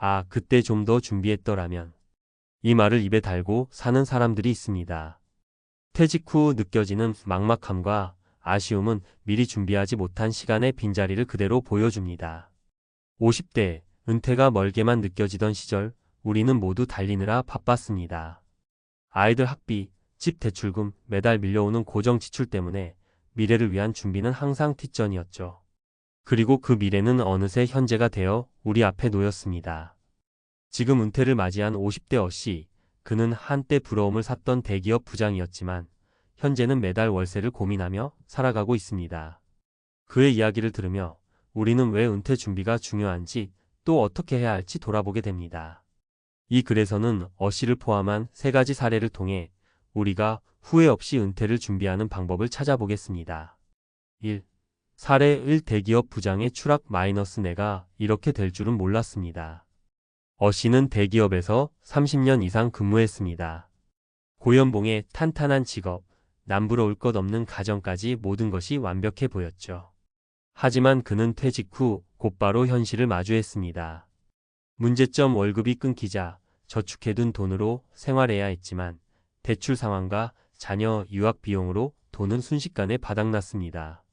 아, 그때 좀 더 준비했더라면. 이 말을 입에 달고 사는 사람들이 있습니다. 퇴직 후 느껴지는 막막함과 아쉬움은 미리 준비하지 못한 시간의 빈자리를 그대로 보여줍니다. 50대, 은퇴가 멀게만 느껴지던 시절, 우리는 모두 달리느라 바빴습니다. 아이들 학비, 집 대출금, 매달 밀려오는 고정 지출 때문에 미래를 위한 준비는 항상 뒷전이었죠. 그리고 그 미래는 어느새 현재가 되어 우리 앞에 놓였습니다. 지금 은퇴를 맞이한 50대 어씨, 그는 한때 부러움을 샀던 대기업 부장이었지만 현재는 매달 월세를 고민하며 살아가고 있습니다. 그의 이야기를 들으며 우리는 왜 은퇴 준비가 중요한지 또 어떻게 해야 할지 돌아보게 됩니다. 이 글에서는 어씨를 포함한 3가지 사례를 통해 우리가 후회 없이 은퇴를 준비하는 방법을 찾아보겠습니다. 1. 사례 1. 대기업 부장의 추락 마이너스 내가 이렇게 될 줄은 몰랐습니다. 어씨는 대기업에서 30년 이상 근무했습니다. 고연봉의 탄탄한 직업, 남부러울 것 없는 가정까지 모든 것이 완벽해 보였죠. 하지만 그는 퇴직 후 곧바로 현실을 마주했습니다. 문제점 월급이 끊기자 저축해둔 돈으로 생활해야 했지만 대출 상환과 자녀 유학 비용으로 돈은 순식간에 바닥났습니다.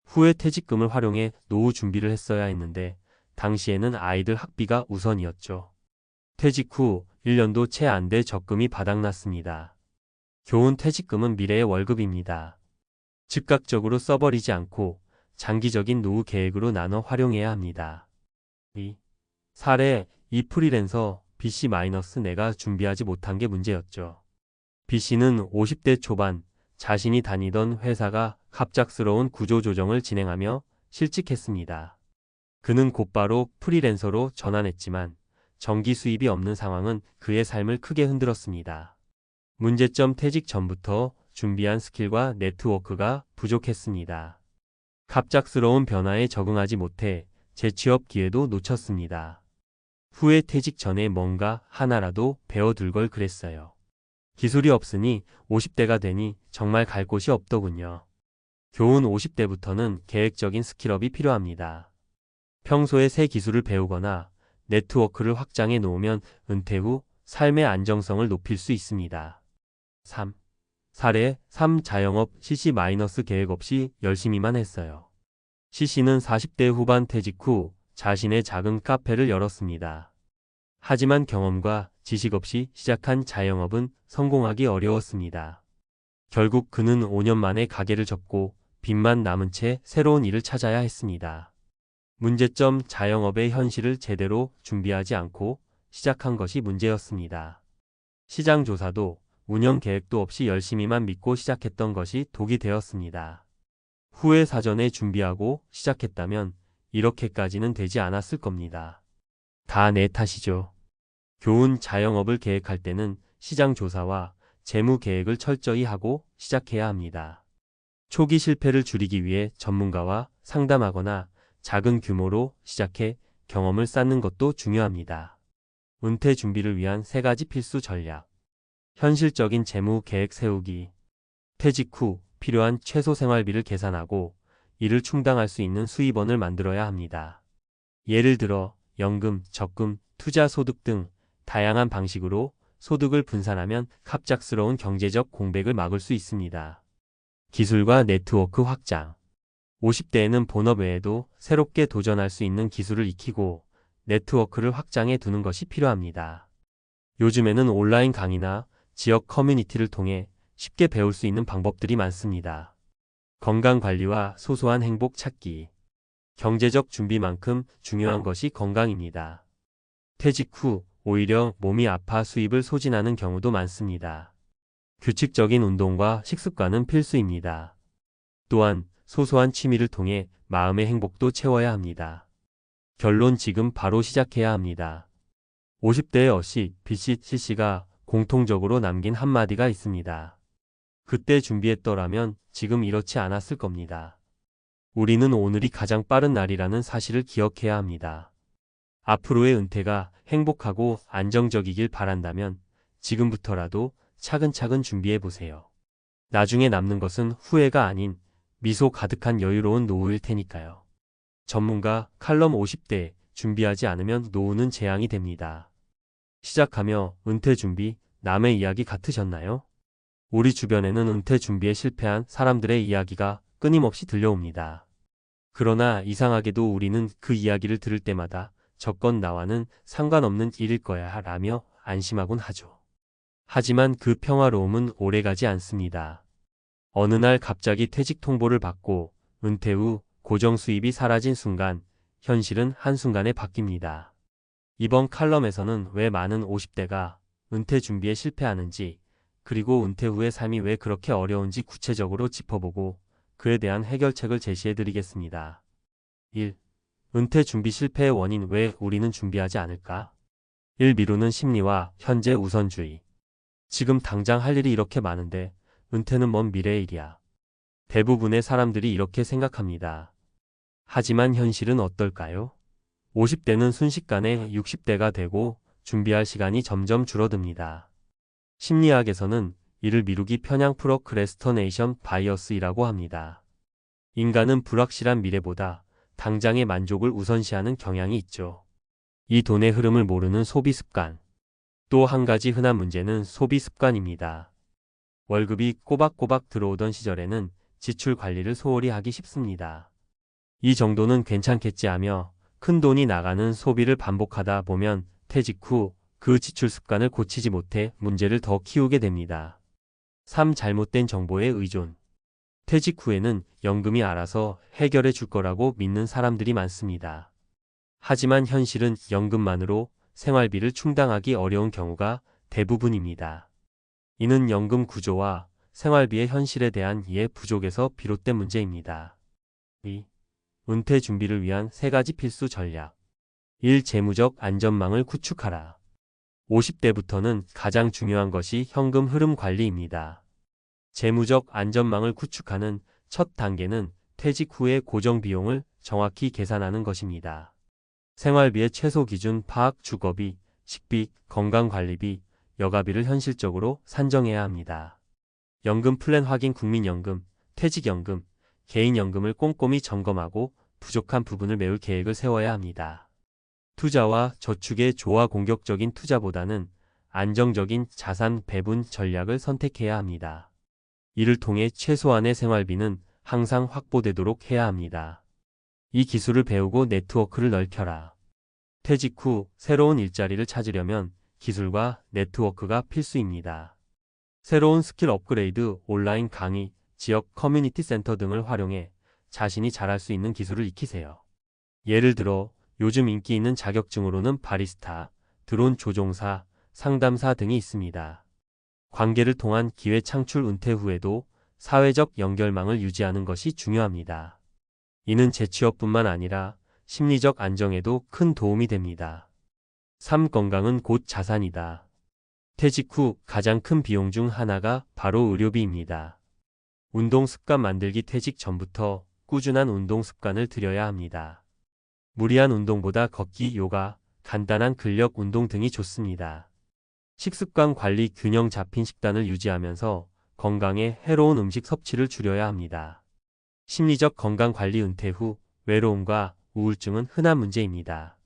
후에 퇴직금을 활용해 노후 준비를 했어야 했는데 당시에는 아이들 학비가 우선이었죠. 퇴직 후 1년도 채 안 돼 적금이 바닥났습니다. 교훈 퇴직금은 미래의 월급입니다. 즉각적으로 써버리지 않고 장기적인 노후 계획으로 나눠 활용해야 합니다. 2. 사례 2. 프리랜서 B씨-내가 준비하지 못한 게 문제였죠. B씨는 50대 초반 자신이 다니던 회사가 갑작스러운 구조조정을 진행하며 실직했습니다. 그는 곧바로 프리랜서로 전환했지만 정기 수입이 없는 상황은 그의 삶을 크게 흔들었습니다. 문제점 퇴직 전부터 준비한 스킬과 네트워크가 부족했습니다. 갑작스러운 변화에 적응하지 못해 재취업 기회도 놓쳤습니다. 후에 퇴직 전에 뭔가 하나라도 배워둘 걸 그랬어요. 기술이 없으니 50대가 되니 정말 갈 곳이 없더군요. 교훈 50대부터는 계획적인 스킬업이 필요합니다. 평소에 새 기술을 배우거나 네트워크를 확장해 놓으면 은퇴 후 삶의 안정성을 높일 수 있습니다. 3. 사례 3. 자영업 CC- 계획 없이 열심히만 했어요. CC는 40대 후반 퇴직 후 자신의 작은 카페를 열었습니다. 하지만 경험과 지식 없이 시작한 자영업은 성공하기 어려웠습니다. 결국 그는 5년 만에 가게를 접고 빚만 남은 채 새로운 일을 찾아야 했습니다. 문제점 자영업의 현실을 제대로 준비하지 않고 시작한 것이 문제였습니다. 시장 조사도 운영 계획도 없이 열심히만 믿고 시작했던 것이 독이 되었습니다. 후에 사전에 준비하고 시작했다면 이렇게까지는 되지 않았을 겁니다. 다 내 탓이죠. 교훈 자영업을 계획할 때는 시장 조사와 재무 계획을 철저히 하고 시작해야 합니다. 초기 실패를 줄이기 위해 전문가와 상담하거나 작은 규모로 시작해 경험을 쌓는 것도 중요합니다. 은퇴 준비를 위한 3가지 필수 전략. 현실적인 재무 계획 세우기. 퇴직 후 필요한 최소 생활비를 계산하고 이를 충당할 수 있는 수입원을 만들어야 합니다. 예를 들어 연금, 적금, 투자 소득 등 다양한 방식으로 소득을 분산하면 갑작스러운 경제적 공백을 막을 수 있습니다. 기술과 네트워크 확장. 50대에는 본업 외에도 새롭게 도전할 수 있는 기술을 익히고 네트워크를 확장해 두는 것이 필요합니다. 요즘에는 온라인 강의나 지역 커뮤니티를 통해 쉽게 배울 수 있는 방법들이 많습니다. 건강관리와 소소한 행복 찾기. 경제적 준비만큼 중요한 것이 건강입니다. 퇴직 후 오히려 몸이 아파 수입을 소진하는 경우도 많습니다. 규칙적인 운동과 식습관은 필수입니다. 또한 소소한 취미를 통해 마음의 행복도 채워야 합니다. 결론 지금 바로 시작해야 합니다. 50대의 어씨, BCC가 공통적으로 남긴 한마디가 있습니다. 그때 준비했더라면 지금 이렇지 않았을 겁니다. 우리는 오늘이 가장 빠른 날이라는 사실을 기억해야 합니다. 앞으로의 은퇴가 행복하고 안정적이길 바란다면 지금부터라도 차근차근 준비해보세요. 나중에 남는 것은 후회가 아닌 미소 가득한 여유로운 노후일 테니까요. 전문가 칼럼 50대 준비하지 않으면 노후는 재앙이 됩니다. 시작하며 은퇴 준비, 남의 이야기 같으셨나요? 우리 주변에는 은퇴 준비에 실패한 사람들의 이야기가 끊임없이 들려옵니다. 그러나 이상하게도 우리는 그 이야기를 들을 때마다 저건 나와는 상관없는 일일 거야 라며 안심하곤 하죠. 하지만 그 평화로움은 오래가지 않습니다. 어느 날 갑자기 퇴직 통보를 받고 은퇴 후 고정 수입이 사라진 순간 현실은 한순간에 바뀝니다. 이번 칼럼에서는 왜 많은 50대가 은퇴 준비에 실패하는지, 그리고 은퇴 후의 삶이 왜 그렇게 어려운지 구체적으로 짚어보고 그에 대한 해결책을 제시해드리겠습니다. 1. 은퇴 준비 실패의 원인. 왜 우리는 준비하지 않을까? 1. 미루는 심리와 현재 우선주의. 지금 당장 할 일이 이렇게 많은데 은퇴는 먼 미래의 일이야. 대부분의 사람들이 이렇게 생각합니다. 하지만 현실은 어떨까요? 50대는 순식간에 60대가 되고 준비할 시간이 점점 줄어듭니다. 심리학에서는 이를 미루기 편향 프로크레스터네이션 바이어스이라고 합니다. 인간은 불확실한 미래보다 당장의 만족을 우선시하는 경향이 있죠. 이 돈의 흐름을 모르는 소비 습관. 또 한 가지 흔한 문제는 소비 습관입니다. 월급이 꼬박꼬박 들어오던 시절에는 지출 관리를 소홀히 하기 쉽습니다. 이 정도는 괜찮겠지 하며 큰 돈이 나가는 소비를 반복하다 보면 퇴직 후 그 지출 습관을 고치지 못해 문제를 더 키우게 됩니다. 3. 잘못된 정보에 의존. 퇴직 후에는 연금이 알아서 해결해 줄 거라고 믿는 사람들이 많습니다. 하지만 현실은 연금만으로 생활비를 충당하기 어려운 경우가 대부분입니다. 이는 연금 구조와 생활비의 현실에 대한 이해 부족에서 비롯된 문제입니다. 2. 은퇴 준비를 위한 3가지 필수 전략. 1. 재무적 안전망을 구축하라. 50대부터는 가장 중요한 것이 현금 흐름 관리입니다. 재무적 안전망을 구축하는 첫 단계는 퇴직 후의 고정 비용을 정확히 계산하는 것입니다. 생활비의 최소 기준 파악, 주거비, 식비, 건강관리비, 여가비를 현실적으로 산정해야 합니다. 연금 플랜 확인. 국민연금, 퇴직연금, 개인연금을 꼼꼼히 점검하고 부족한 부분을 메울 계획을 세워야 합니다. 투자와 저축의 조화. 공격적인 투자보다는 안정적인 자산 배분 전략을 선택해야 합니다. 이를 통해 최소한의 생활비는 항상 확보되도록 해야 합니다. 이 기술을 배우고 네트워크를 넓혀라. 퇴직 후 새로운 일자리를 찾으려면 기술과 네트워크가 필수입니다. 새로운 스킬 업그레이드, 온라인 강의, 지역 커뮤니티 센터 등을 활용해 자신이 잘할 수 있는 기술을 익히세요. 예를 들어 요즘 인기 있는 자격증으로는 바리스타, 드론 조종사, 상담사 등이 있습니다. 관계를 통한 기회 창출. 은퇴 후에도 사회적 연결망을 유지하는 것이 중요합니다. 이는 재취업뿐만 아니라 심리적 안정에도 큰 도움이 됩니다. 3. 건강은 곧 자산이다. 퇴직 후 가장 큰 비용 중 하나가 바로 의료비입니다. 운동 습관 만들기. 퇴직 전부터 꾸준한 운동 습관을 들여야 합니다. 무리한 운동보다 걷기, 요가, 간단한 근력 운동 등이 좋습니다. 식습관 관리. 균형 잡힌 식단을 유지하면서 건강에 해로운 음식 섭취를 줄여야 합니다. 심리적 건강 관리. 은퇴 후 외로움과 우울증은 흔한 문제입니다.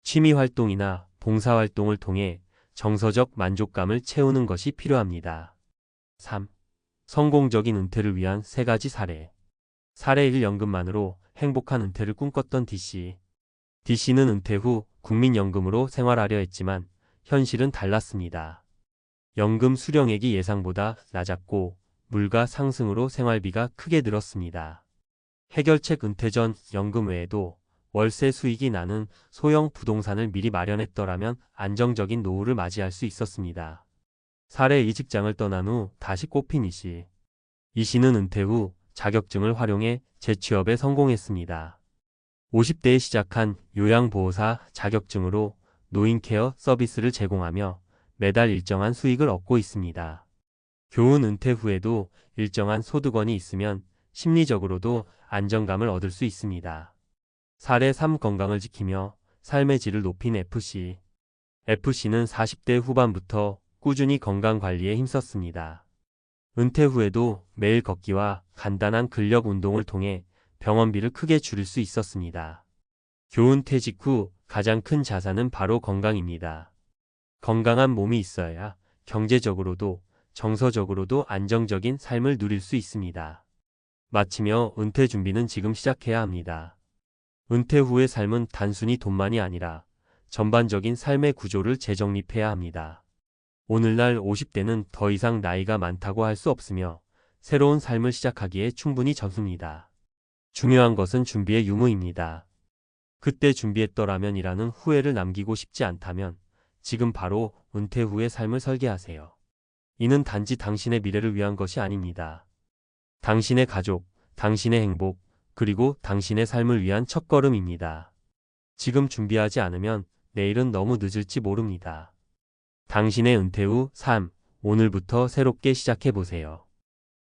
취미 활동이나 봉사 활동을 통해 정서적 만족감을 채우는 것이 필요합니다. 3. 성공적인 은퇴를 위한 3가지 사례. 사례 1. 연금만으로 행복한 은퇴를 꿈꿨던 D씨. D씨는 은퇴 후 국민연금으로 생활하려 했지만 현실은 달랐습니다. 연금 수령액이 예상보다 낮았고 물가 상승으로 생활비가 크게 늘었습니다. 해결책. 은퇴 전 연금 외에도 월세 수익이 나는 소형 부동산을 미리 마련했더라면 안정적인 노후를 맞이할 수 있었습니다. 사례 2. 직장을 떠난 후 다시 꼽힌 E씨. E씨는 은퇴 후 자격증을 활용해 재취업에 성공했습니다. 50대에 시작한 요양보호사 자격증으로 노인케어 서비스를 제공하며 매달 일정한 수익을 얻고 있습니다. 교훈. 은퇴 후에도 일정한 소득원이 있으면 심리적으로도 안정감을 얻을 수 있습니다. 사례 3. 건강을 지키며 삶의 질을 높인 FC. FC는 40대 후반부터 꾸준히 건강관리에 힘썼습니다. 은퇴 후에도 매일 걷기와 간단한 근력 운동을 통해 병원비를 크게 줄일 수 있었습니다. 교훈. 퇴직 후 가장 큰 자산은 바로 건강입니다. 건강한 몸이 있어야 경제적으로도 정서적으로도 안정적인 삶을 누릴 수 있습니다. 마치며 은퇴 준비는 지금 시작해야 합니다. 은퇴 후의 삶은 단순히 돈만이 아니라 전반적인 삶의 구조를 재정립해야 합니다. 오늘날 50대는 더 이상 나이가 많다고 할 수 없으며 새로운 삶을 시작하기에 충분히 적습니다. 중요한 것은 준비의 유무입니다. 그때 준비했더라면이라는 후회를 남기고 싶지 않다면 지금 바로 은퇴 후의 삶을 설계하세요. 이는 단지 당신의 미래를 위한 것이 아닙니다. 당신의 가족, 당신의 행복, 그리고 당신의 삶을 위한 첫걸음입니다. 지금 준비하지 않으면 내일은 너무 늦을지 모릅니다. 당신의 은퇴 후 삶, 오늘부터 새롭게 시작해 보세요.